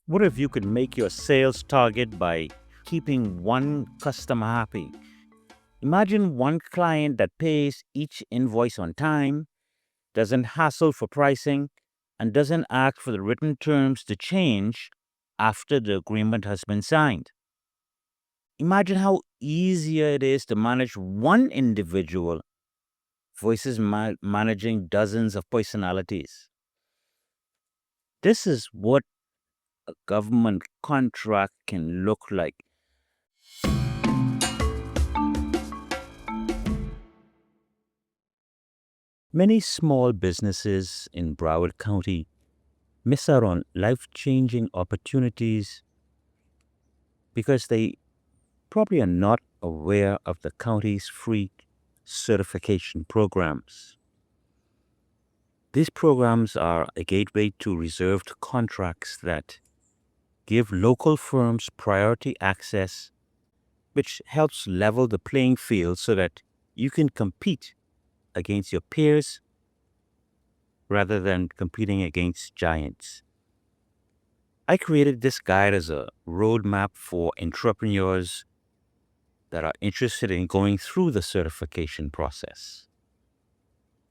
What if you could make your sales target by keeping one customer happy? Imagine one client that pays each invoice on time, doesn't hassle for pricing, and doesn't ask for the written terms to change after the agreement has been signed. Imagine how easier it is to manage one individual versus managing dozens of personalities. This is what a government contract can look like. Many small businesses in Broward County miss out on life changing opportunities because they probably are not aware of the county's free certification programs. These programs are a gateway to reserved contracts that give local firms priority access, which helps level the playing field so that you can compete against your peers rather than competing against giants. I created this guide as a roadmap for entrepreneurs that are interested in going through the certification process.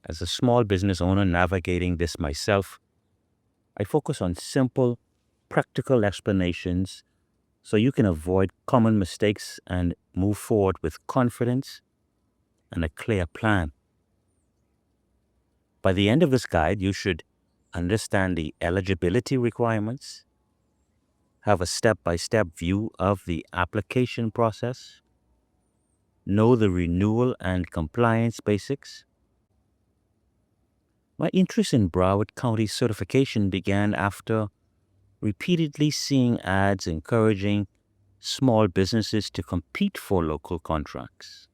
As a small business owner navigating this myself, I focus on simple, practical explanations so you can avoid common mistakes and move forward with confidence and a clear plan. By the end of this guide, you should understand the eligibility requirements, have a step-by-step view of the application process, know the renewal and compliance basics. My interest in Broward County certification began after repeatedly seeing ads encouraging small businesses to compete for local contracts.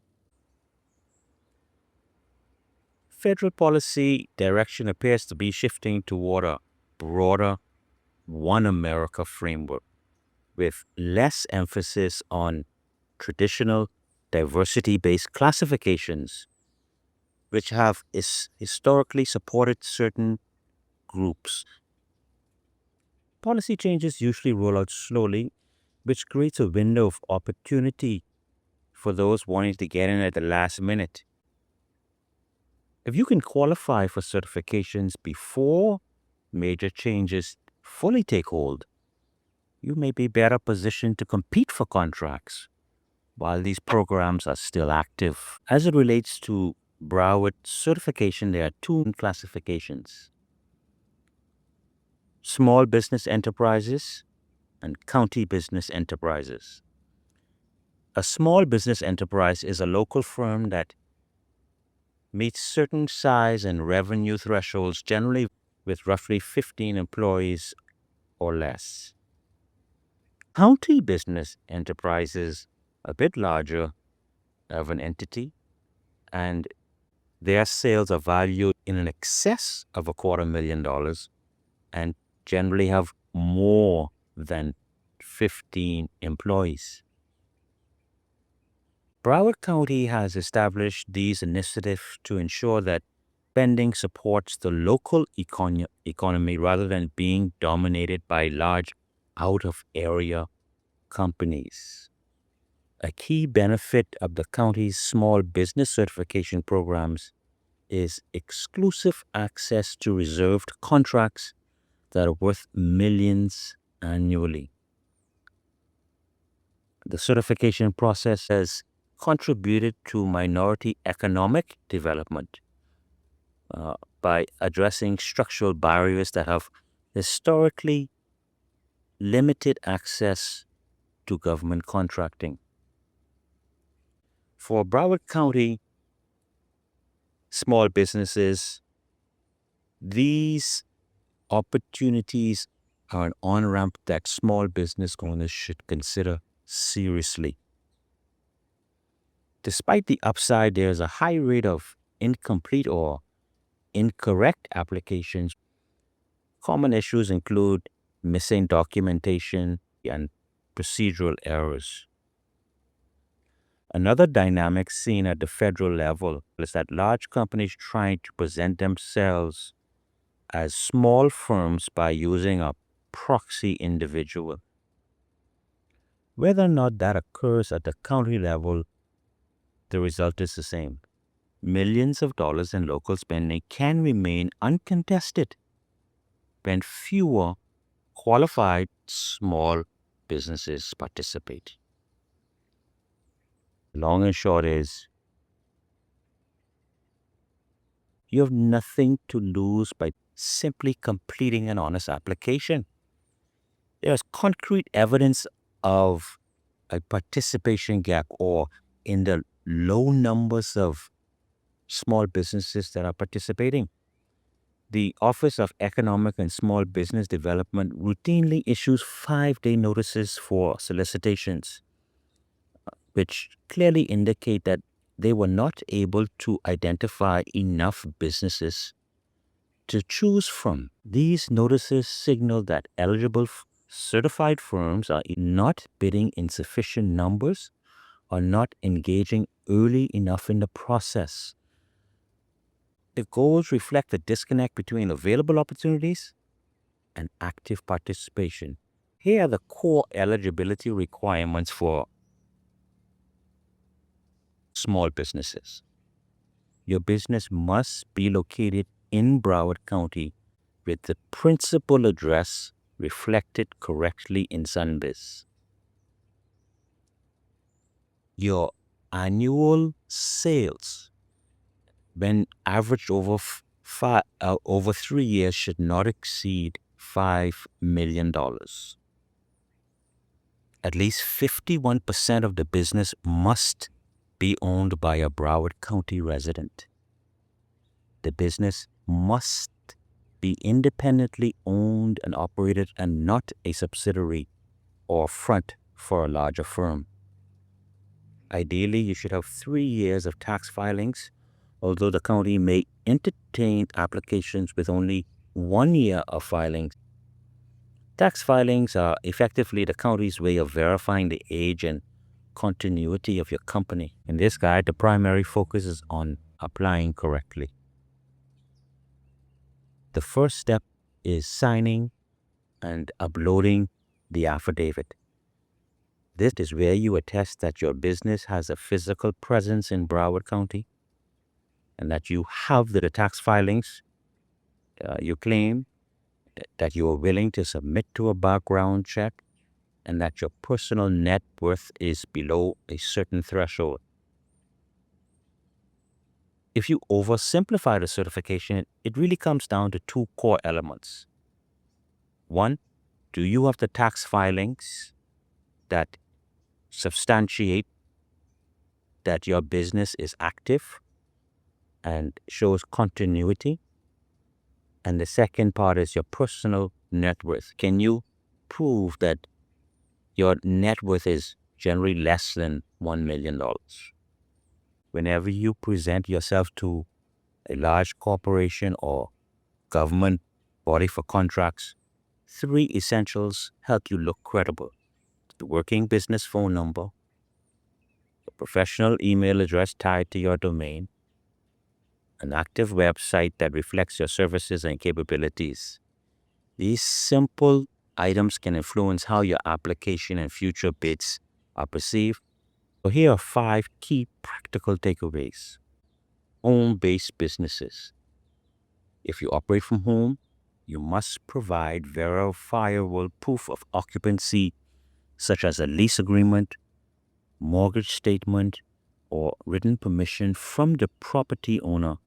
Federal policy direction appears to be shifting toward a broader One America framework with less emphasis on traditional diversity based classifications, which have historically supported certain groups. Policy changes usually roll out slowly, which creates a window of opportunity for those wanting to get in at the last minute. If you can qualify for certifications before major changes fully take hold, you may be better positioned to compete for contracts while these programs are still active. As it relates to Broward certification, there are two classifications: small business enterprises and county business enterprises. A small business enterprise is a local firm that meets certain size and revenue thresholds, generally with roughly 15 employees or less. County business enterprises, a bit larger of an entity, and their sales are valued in an excess of $250,000 and generally have more than 15 employees. Broward County has established these initiatives to ensure that spending supports the local economy rather than being dominated by large out of area companies. A key benefit of the county's small business certification programs is exclusive access to reserved contracts that are worth millions annually. The certification process has contributed to minority economic development by addressing structural barriers that have historically limited access to government contracting. For Broward County small businesses, these opportunities are an on ramp that small business owners should consider seriously. Despite the upside, there's a high rate of incomplete or incorrect applications. Common issues include missing documentation and procedural errors. Another dynamic seen at the federal level is that large companies trying to present themselves as small firms by using a proxy individual. Whether or not that occurs at the county level, the result is the same. Millions of dollars in local spending can remain uncontested when fewer qualified small businesses participate. Long and short is you have nothing to lose by simply completing an honest application. There's concrete evidence of a participation gap or in the low numbers of small businesses that are participating. The Office of Economic and Small Business Development routinely issues 5-day notices for solicitations, which clearly indicate that they were not able to identify enough businesses to choose from. These notices signal that eligible certified firms are not bidding in sufficient numbers or not engaging early enough in the process. The goals reflect the disconnect between available opportunities and active participation. Here are the core eligibility requirements for small businesses. Your business must be located in Broward County with the principal address reflected correctly in Sunbiz. Your annual sales, when averaged over 3 years, should not exceed $5 million. At least 51% of the business must be owned by a Broward County resident. The business must be independently owned and operated and not a subsidiary or front for a larger firm. Ideally, you should have 3 years of tax filings, although the county may entertain applications with only 1 year of filings. Tax filings are effectively the county's way of verifying the age and continuity of your company. In this guide, the primary focus is on applying correctly. The first step is signing and uploading the affidavit. This is where you attest that your business has a physical presence in Broward County and that you have the tax filings you claim, that you are willing to submit to a background check, and that your personal net worth is below a certain threshold. If you oversimplify the certification, it really comes down to 2 core elements. One, do you have the tax filings that substantiate that your business is active and shows continuity? And the second part is your personal net worth. Can you prove that your net worth is generally less than $1 million? Whenever you present yourself to a large corporation or government body for contracts, 3 essentials help you look credible: the working business phone number, a professional email address tied to your domain, an active website that reflects your services and capabilities. These simple items can influence how your application and future bids are perceived. So here are 5 key practical takeaways. Home-based businesses. If you operate from home, you must provide verifiable proof of occupancy, such as a lease agreement, mortgage statement, or written permission from the property owner.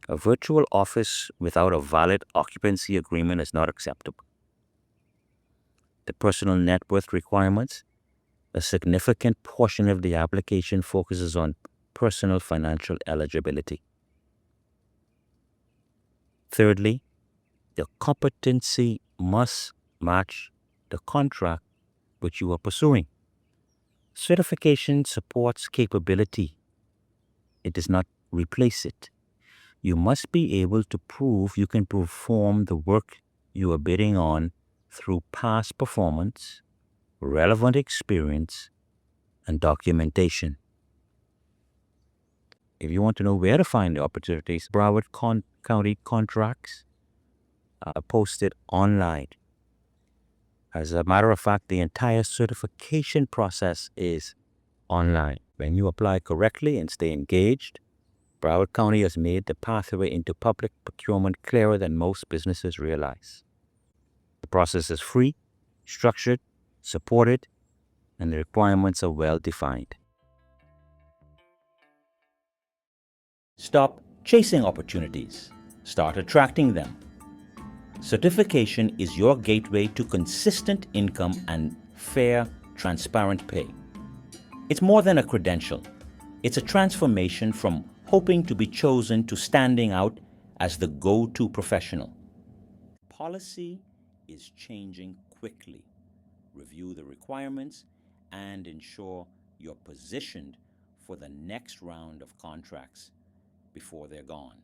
A virtual office without a valid occupancy agreement is not acceptable. The personal net worth requirements. A significant portion of the application focuses on personal financial eligibility. Thirdly, the competency must match the contract which you are pursuing. Certification supports capability. It does not replace it. You must be able to prove you can perform the work you are bidding on through past performance, relevant experience, and documentation. If you want to know where to find the opportunities, Broward County contracts are posted online. As a matter of fact, the entire certification process is online. When you apply correctly and stay engaged, Broward County has made the pathway into public procurement clearer than most businesses realize. The process is free, structured, supported, and the requirements are well defined. Stop chasing opportunities. Start attracting them. Certification is your gateway to consistent income and fair, transparent pay. It's more than a credential. It's a transformation from hoping to be chosen to standing out as the go-to professional. Policy is changing quickly. Review the requirements and ensure you're positioned for the next round of contracts before they're gone.